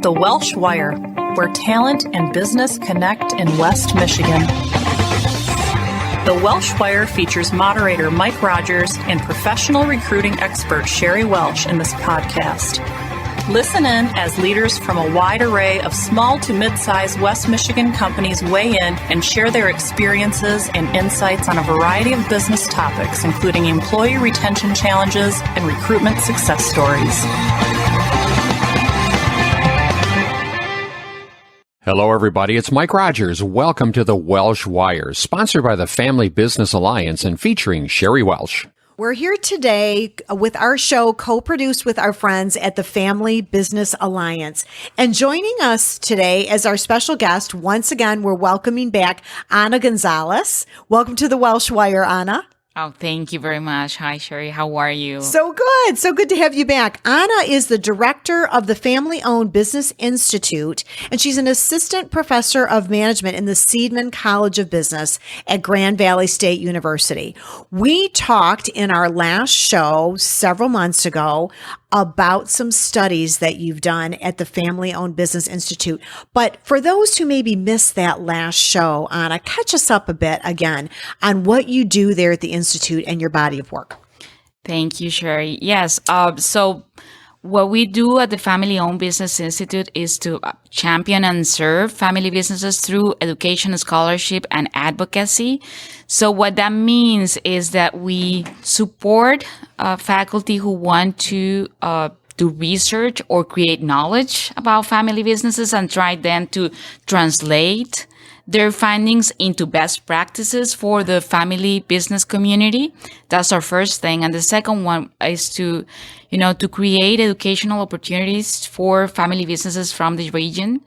The Welsh Wire, where talent and business connect in West Michigan. The Welsh Wire features moderator Mike Rogers and professional recruiting expert Sherry Welsh in this podcast. Listen in as leaders from a wide array of small to mid-sized West Michigan companies weigh in and share their experiences and insights on a variety of business topics, including employee retention challenges and recruitment success stories. Hello, everybody. It's Mike Rogers. Welcome to the Welsh Wire, sponsored by the Family Business Alliance and featuring Sherry Welsh. We're here today with our show co-produced with our friends at the Family Business Alliance. And joining us today as our special guest, once again, we're welcoming back Anna Gonzalez. Welcome to the Welsh Wire, Anna. Oh, thank you very much. Hi, Sherry. How are you? So good. So good to have you back. Anna is the director of the Family-Owned Business Institute, and she's an assistant professor of management in the Seidman College of Business at Grand Valley State University. We talked in our last show several months ago about some studies that you've done at the Family-Owned Business Institute. But for those who maybe missed that last show, Anna, catch us up a bit again on what you do there at the Institute and your body of work. Thank you, Sherry. Yes. So what we do at the Family-Owned Business Institute is to champion and serve family businesses through education, scholarship, and advocacy. So what that means is that we support faculty who want to do research or create knowledge about family businesses and try then to translate their findings into best practices for the family business community. That's our first thing. And the second one is to create educational opportunities for family businesses from the region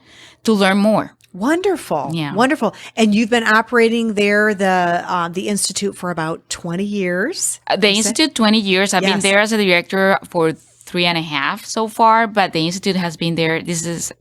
to learn more. Wonderful. Yeah. Wonderful. And you've been operating there, the Institute, for about 20 years? The Institute, 20 years. I've been there as a director for 3.5 so far, but the Institute has been there. This is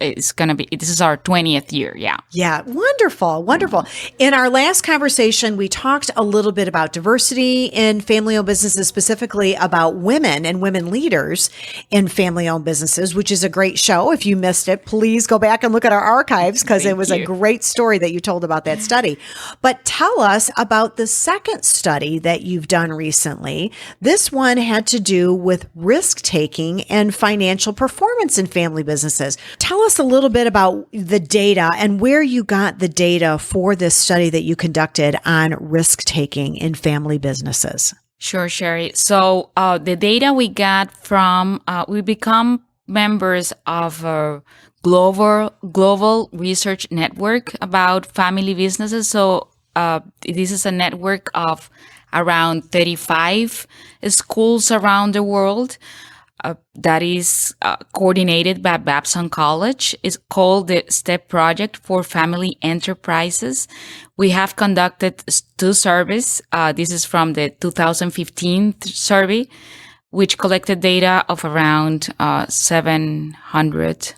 our 20th year. Yeah. Yeah. Wonderful. Wonderful. In our last conversation, we talked a little bit about diversity in family-owned businesses, specifically about women and women leaders in family-owned businesses, which is a great show. If you missed it, please go back and look at our archives because it was a great story that you told about that study. But tell us about the second study that you've done recently. This one had to do with risk-taking and financial performance in family businesses. Tell us a little bit about the data and where you got the data for this study that you conducted on risk-taking in family businesses. Sure, Sherry. So the data we got from, we become members of a global research network about family businesses. So this is a network of around 35 schools around the world. That is coordinated by Babson College. It's called the STEP Project for Family Enterprises. We have conducted 2 surveys. This is from the 2015 survey, which collected data of around 700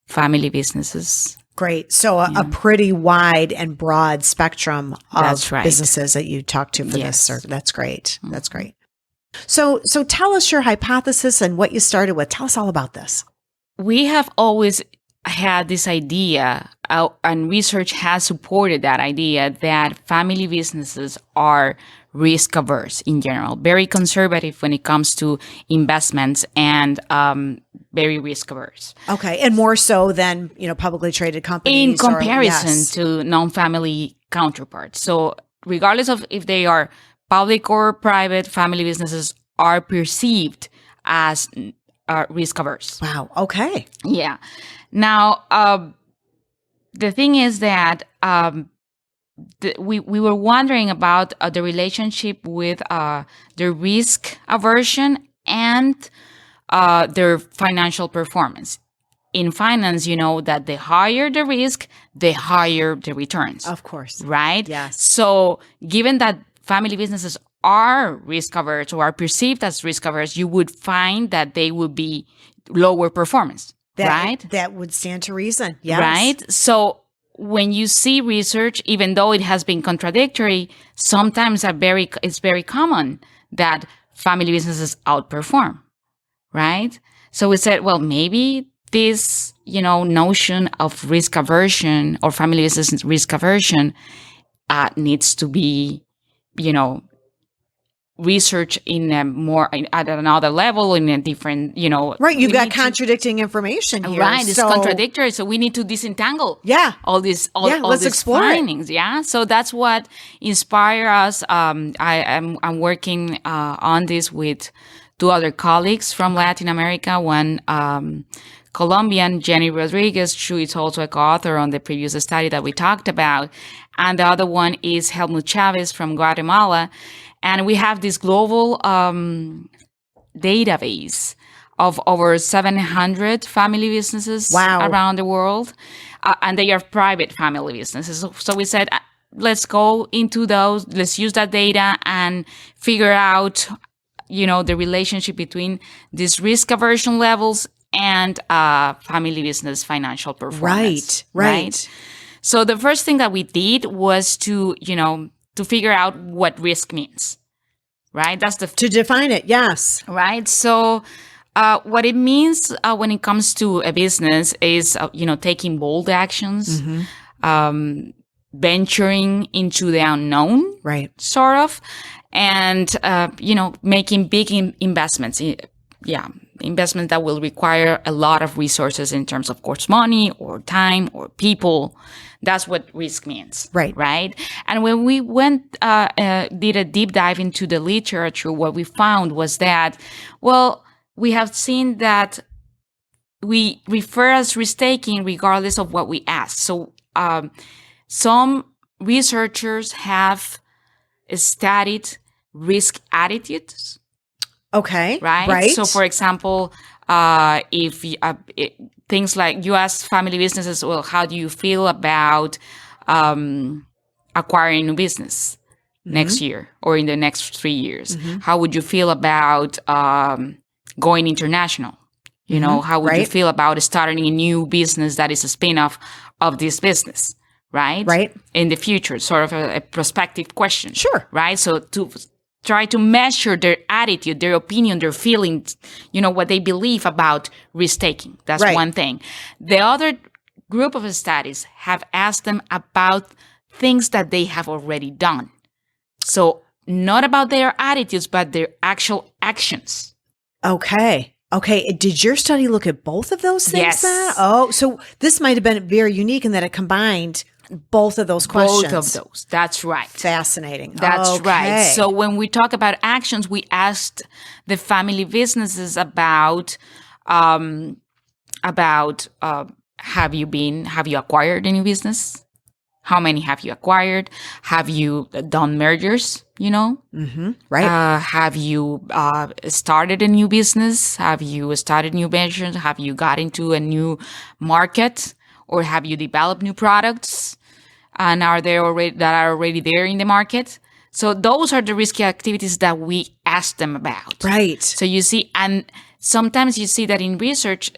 family businesses. Great. So a pretty wide and broad spectrum of businesses that you talked to for this survey. That's great. Mm-hmm. That's great. So tell us your hypothesis and what you started with. Tell us all about this. We have always had this idea, and research has supported that idea, that family businesses are risk averse in general, very conservative when it comes to investments, and very risk averse. Okay, and more so than publicly traded companies in comparison to non-family counterparts. So regardless of if they are public or private, family businesses are perceived as risk averse. Wow. Okay. Yeah. Now, the thing is that we were wondering about the relationship with the risk aversion and their financial performance. In finance, you know that the higher the risk, the higher the returns. Of course. Right? Yes. So given that family businesses are risk averse or are perceived as risk averse, you would find that they would be lower performance, right? That would stand to reason. Yes. Right? So when you see research, even though it has been contradictory, sometimes it's very common that family businesses outperform, right? So we said, well, maybe this, notion of risk aversion or family business risk aversion needs to be, research in a more at another level, in a different, Right, you've got contradicting information here. Right, it's contradictory. So we need to disentangle all these let's these explore findings. Yeah, so that's what inspired us. I'm working on this with two other colleagues from Latin America. One Colombian, Jenny Rodriguez. She is also a co-author on the previous study that we talked about, and the other one is Helmut Chavez from Guatemala. And we have this global database of over 700 family businesses around the world. And they are private family businesses. So we said, let's go into those, let's use that data and figure out, the relationship between these risk aversion levels and family business financial performance. Right. So the first thing that we did was to figure out what risk means, right? That's to define it. Yes. Right. So, what it means when it comes to a business is, taking bold actions, venturing into the unknown, right? Sort of, and making big investments. Investments that will require a lot of resources in terms of, course, money or time or people. That's what risk means. Right. And when we went, did a deep dive into the literature, what we found was that, we have seen that we refer as risk-taking regardless of what we ask. So, some researchers have studied risk attitudes. Okay. Right. So, for example, if things like you ask family businesses, well, how do you feel about acquiring a new business next year or in the next 3 years? How would you feel about going international? How would you feel about starting a new business that is a spin-off of this business? Right. In the future, sort of a prospective question. Sure. Right. So to try to measure their attitude, their opinion, their feelings, what they believe about risk-taking. That's one thing. The other group of studies have asked them about things that they have already done. So not about their attitudes, but their actual actions. Okay. Did your study look at both of those things? Yes. Then? Oh, so this might have been very unique in that it combined both of those questions. Both of those. That's right. Fascinating. That's right. So when we talk about actions, we asked the family businesses about have you acquired a new business? How many have you acquired? Have you done mergers? Right. Have you started a new business? Have you started new ventures? Have you got into a new market? Or have you developed new products and are already there in the market? So those are the risky activities that we ask them about. Right. So you see, and sometimes you see that in research,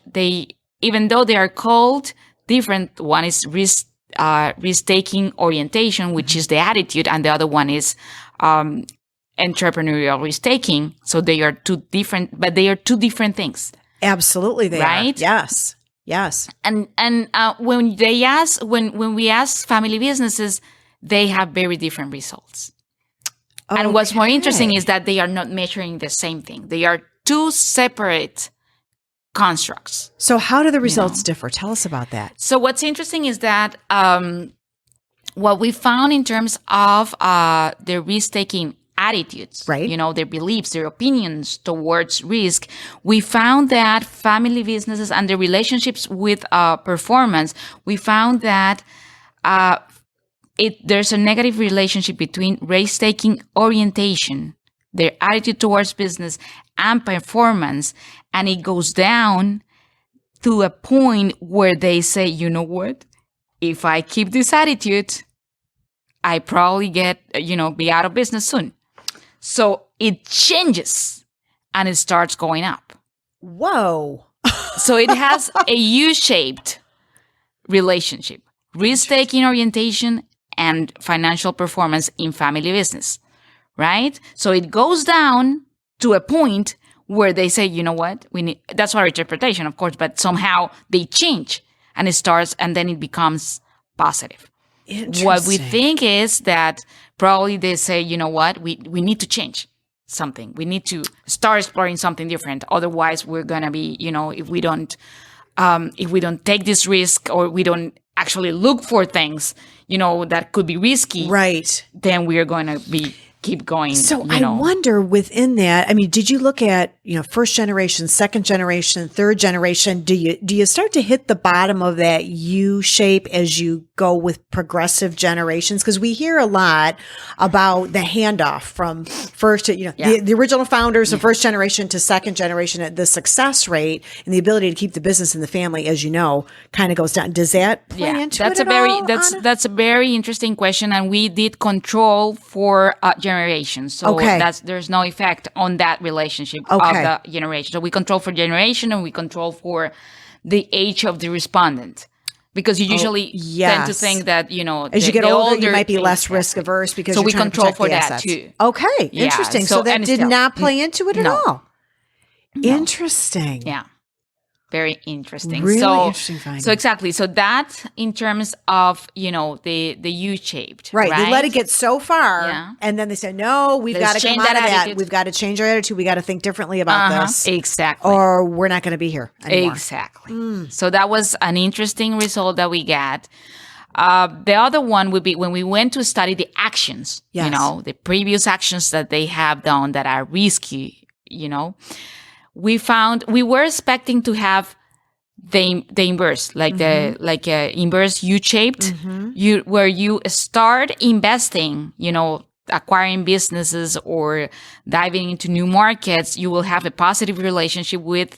even though they are called different, one is risk-taking orientation, which is the attitude, and the other one is entrepreneurial risk-taking. So they are two different, but they are two different things. Absolutely, they are. Yes. And when we ask family businesses, they have very different results. Okay. And what's more interesting is that they are not measuring the same thing. They are two separate constructs. So how do the results differ? Tell us about that. So what's interesting is that what we found in terms of the risk-taking attitudes, right? Their beliefs, their opinions towards risk, we found that family businesses and their relationships with performance, we found that there's a negative relationship between risk-taking orientation, their attitude towards business, and performance, and it goes down to a point where they say, you know what? If I keep this attitude, I probably be out of business soon. So it changes and it starts going up. Whoa. So it has a U-shaped relationship, risk-taking orientation and financial performance in family business, right? So it goes down to a point where they say, you know what, we need, that's our interpretation, of course, but somehow they change and it starts and then it becomes positive. What we think is that probably they say, you know what, we need to change something. We need to start exploring something different. Otherwise, we're going to be, if we don't take this risk or we don't actually look for things, that could be risky. Right. Then we're going to keep going. So I wonder within that, I mean, did you look at, first generation, second generation, third generation? Do you start to hit the bottom of that U shape as you go with progressive generations? Because we hear a lot about the handoff from first to, the original founders of first generation to second generation, the success rate and the ability to keep the business in the family, as you know, kind of goes down. Does that play into it at all, Anna? That's a very interesting question. And we did control for generations. So there's no effect on that relationship of the generation. So we control for generation and we control for the age of the respondent. Because you usually tend to think that, as you get older, you might be less risk averse because so you're we trying control to for protect the that assets. too. Okay, interesting. So that did not play into it at all. No. Interesting. Yeah. Very interesting. Really interesting finding. So exactly. So that in terms of, the U-shaped. Right. They let it get so far and then they say, no, we've got to come out of that. We've got to change our attitude. We got to think differently about this. Exactly. Or we're not going to be here anymore. Exactly. So that was an interesting result that we got. The other one would be when we went to study the actions, the previous actions that they have done that are risky, we found we were expecting to have the inverse, like the inverse U-shaped, where you start investing, acquiring businesses or diving into new markets, you will have a positive relationship with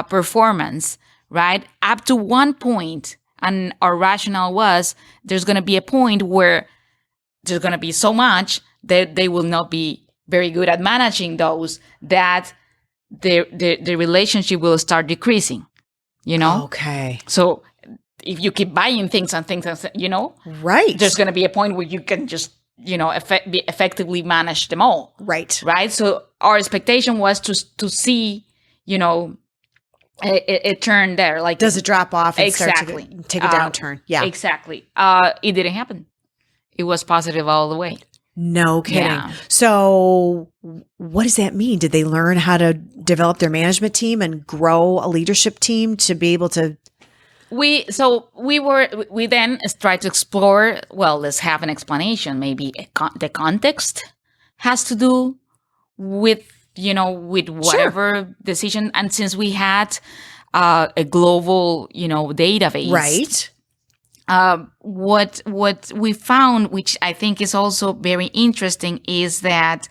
performance, right? Up to one point, and our rationale was there's going to be a point where there's going to be so much that they will not be very good at managing those that the relationship will start decreasing, Okay. So if you keep buying things, right, there's going to be a point where you can just, effectively manage them all. Right. Right. So our expectation was to see, a turn there. Like, does it drop off and start to take a downturn? Yeah. Exactly. It didn't happen. It was positive all the way. No kidding. Yeah. So what does that mean? Did they learn how to develop their management team and grow a leadership team to be able to? We then tried to explore, let's have an explanation. Maybe the context has to do with, with whatever decision. And since we had a global, database. Right. What we found, which I think is also very interesting, is that,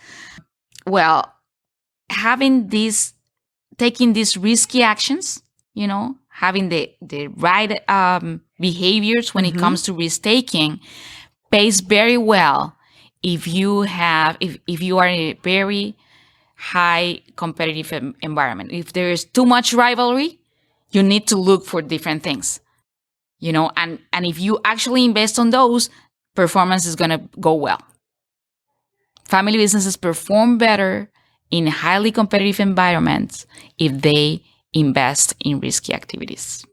taking these risky actions, having the right behaviors when it comes to risk taking, pays very well if you are in a very high competitive environment. If there is too much rivalry, you need to look for different things. And if you actually invest on those, performance is going to go well. Family businesses perform better in highly competitive environments if they invest in risky activities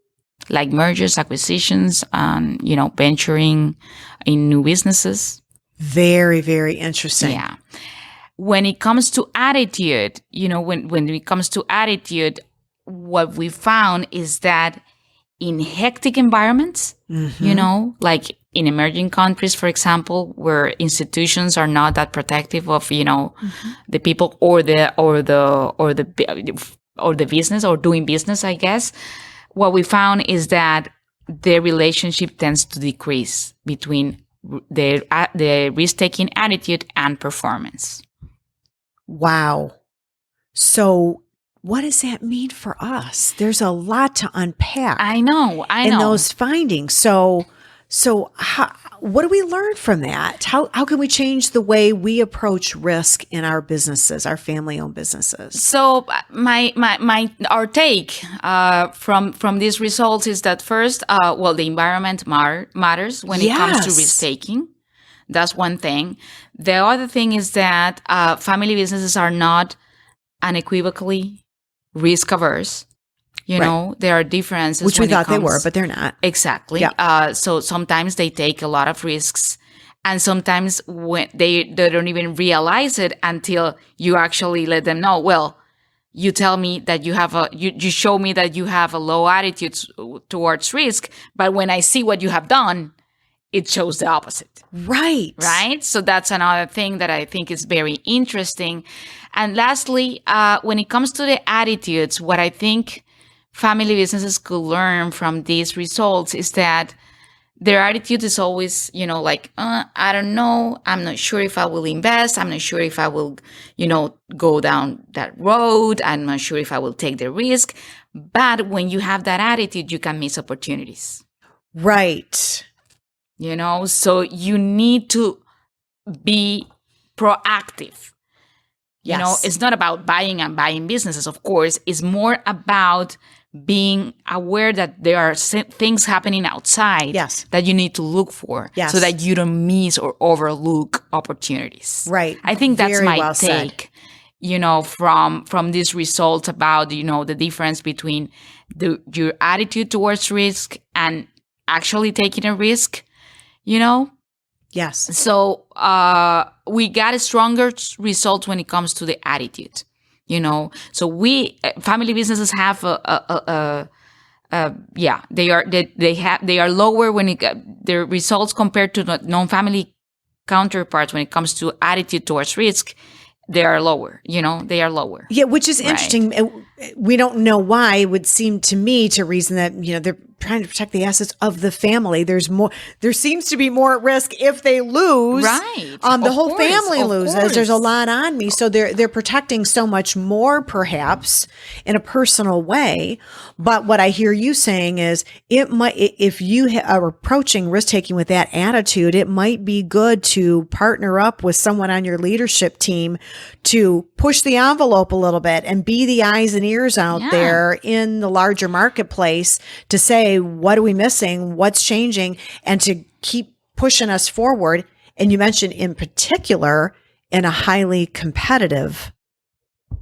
like mergers, acquisitions, and, venturing in new businesses. Very, very interesting. Yeah. When it comes to attitude, when it comes to attitude, what we found is that in hectic environments, like in emerging countries, for example, where institutions are not that protective of, the people or the business or doing business, I guess, what we found is that the relationship tends to decrease between the risk-taking attitude and performance. Wow. So what does that mean for us? There's a lot to unpack. I know. In those findings. So what do we learn from that? How can we change the way we approach risk in our businesses, our family-owned businesses? So our take from these results is that first, the environment matters when it comes to risk taking. That's one thing. The other thing is that family businesses are not unequivocally risk averse. You know, there are differences. Which we thought they were, but they're not. Exactly. Yeah. So sometimes they take a lot of risks, and sometimes when they don't even realize it until you actually let them know. Well, you tell me that you show me that you have a low attitude towards risk, but when I see what you have done, it shows the opposite. Right. Right? So that's another thing that I think is very interesting. And lastly, when it comes to the attitudes, what I think family businesses could learn from these results is that their attitude is always, like, I don't know. I'm not sure if I will invest. I'm not sure if I will, go down that road. I'm not sure if I will take the risk. But when you have that attitude, you can miss opportunities. Right. So you need to be proactive. Yes. It's not about buying businesses, of course. It's more about being aware that there are things happening outside that you need to look for so that you don't miss or overlook opportunities. Right. I think that's Very my well take, from these results about, the difference between your attitude towards risk and actually taking a risk, Yes. So we got stronger results when it comes to the attitude. So family businesses have they are lower when their results compared to non-family counterparts when it comes to attitude towards risk. They are lower, they are lower. Yeah, which is interesting. We don't know why. It would seem to me to reason that, they're trying to protect the assets of the family. There seems to be more at risk if they lose. Right. The whole family loses. There's a lot on me. So they're protecting so much more, perhaps, in a personal way. But what I hear you saying is if you are approaching risk taking with that attitude, it might be good to partner up with someone on your leadership team to push the envelope a little bit and be the eyes and ears out there in the larger marketplace to say, what are we missing? What's changing? And to keep pushing us forward. And you mentioned in particular in a highly competitive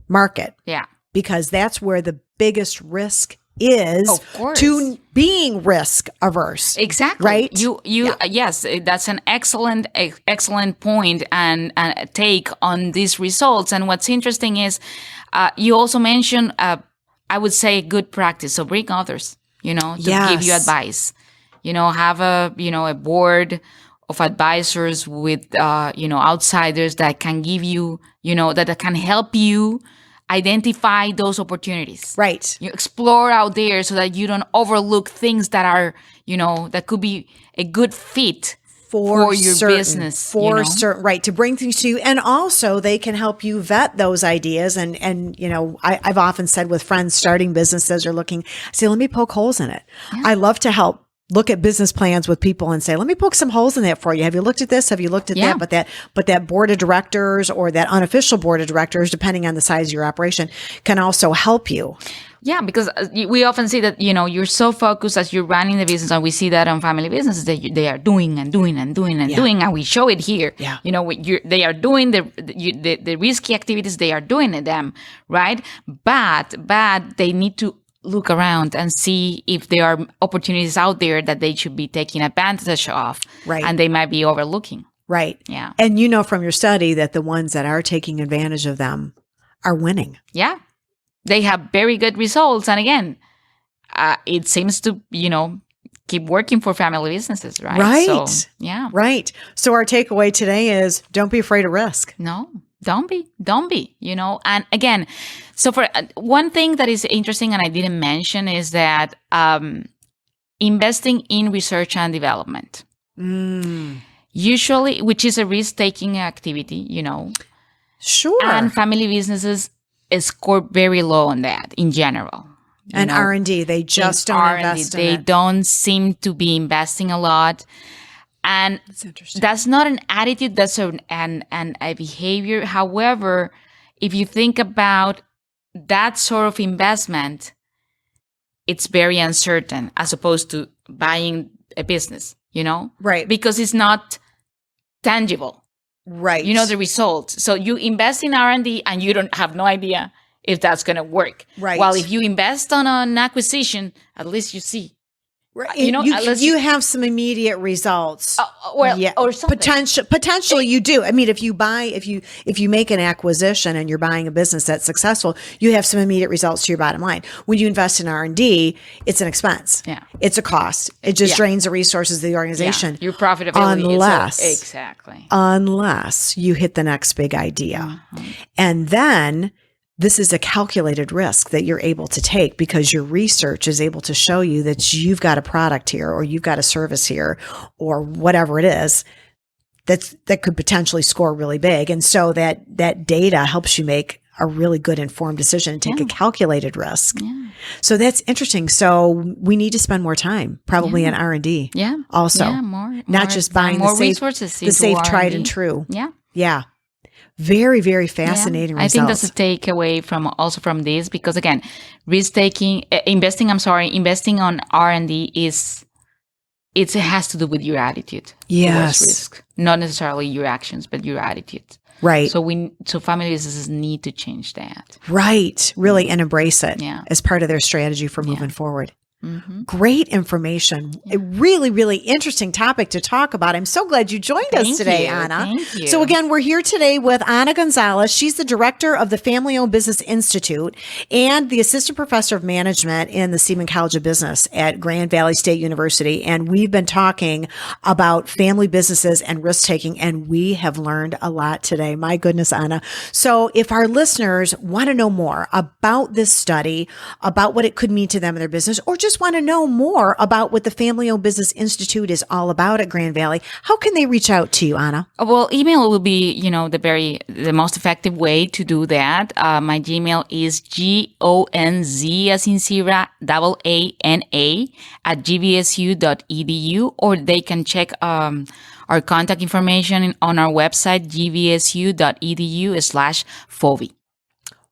market. Yeah. Because that's where the biggest risk is to being risk averse. Exactly. Right? Yes, that's an excellent point and take on these results. And what's interesting is you also mentioned, I would say, good practice. So bring others, to give you advice. Have a board of advisors with, outsiders that can give you, that can help you identify those opportunities. Right. You explore out there so that you don't overlook things that are, that could be a good fit for your business. Certain, right. To bring things to you. And also they can help you vet those ideas. And I've often said with friends starting businesses or looking, I say, let me poke holes in it. Yeah. I love to help look at business plans with people and say, let me poke some holes in that for you. Have you looked at this? Have you looked at that? But that board of directors or that unofficial board of directors, depending on the size of your operation, can also help you. Yeah, because we often see that, you're so focused as you're running the business, and we see that on family businesses that they are doing and doing and doing and doing, and we show it here. Yeah. They are doing the risky activities, they are doing them, right? But they need to look around and see if there are opportunities out there that they should be taking advantage of. Right. And they might be overlooking. Right. Yeah. And from your study that the ones that are taking advantage of them are winning. Yeah. They have very good results. And again, it seems to, keep working for family businesses, right? Right. So, yeah. Right. So our takeaway today is don't be afraid of risk. No. Don't be, and again, so for one thing that is interesting and I didn't mention is that investing in research and development, usually, which is a risk-taking activity, Sure. And family businesses score very low on that in general. And R&D, they just don't invest in it. They don't seem to be investing a lot. And that's not an attitude, that's a behavior. However, if you think about that sort of investment, it's very uncertain as opposed to buying a business, Right. Because it's not tangible. Right. The results. So you invest in R&D and you don't have no idea if that's going to work. Right. While if you invest on an acquisition, at least you see. Right. Unless You have some immediate results. Or something. Potentially you do. I mean, if you make an acquisition and you're buying a business that's successful, you have some immediate results to your bottom line. When you invest in R&D, it's an expense. Yeah. It's a cost. It just drains the resources of the organization. Your profitability. Exactly. Unless you hit the next big idea. And then this is a calculated risk that you're able to take because your research is able to show you that you've got a product here or you've got a service here or whatever it is that could potentially score really big. And so that data helps you make a really good informed decision and take a calculated risk. Yeah. So that's interesting. So we need to spend more time probably in R&D. Yeah. Also, not just buying more the resources, the safe, tried and true. Yeah. Yeah. Very, very fascinating results. I think that's a takeaway from this because again, investing on R&D it has to do with your attitude. Yes. Towards risk. Not necessarily your actions, but your attitude. Right. So family businesses need to change that. Right. Really, and embrace it as part of their strategy for moving forward. Mm-hmm. Great information. A really, really interesting topic to talk about. I'm so glad you joined us today, Ana. Thank you. So again, we're here today with Ana Gonzalez. She's the director of the Family Owned Business Institute and the assistant professor of management in the Seaman College of Business at Grand Valley State University. And we've been talking about family businesses and risk taking, and we have learned a lot today. My goodness, Ana. So if our listeners want to know more about this study, about what it could mean to them in their business, or just want to know more about what the Family Owned Business Institute is all about at Grand Valley, how can they reach out to you, Ana? Well, email will be, the most effective way to do that. My Gmail is GONZ as in Sierra, AANA at gvsu.edu, or they can check our contact information on our website, gvsu.edu/FOVI.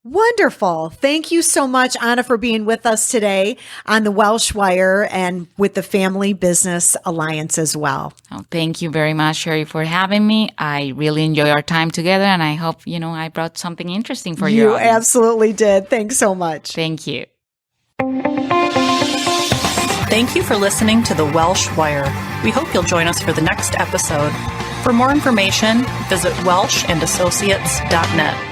Wonderful. Thank you so much, Ana, for being with us today on the Welsh Wire and with the Family Business Alliance as well. Oh, thank you very much, Sherry, for having me. I really enjoy our time together, and I hope, I brought something interesting for you. You absolutely did. Thanks so much. Thank you. Thank you for listening to the Welsh Wire. We hope you'll join us for the next episode. For more information, visit welshandassociates.net.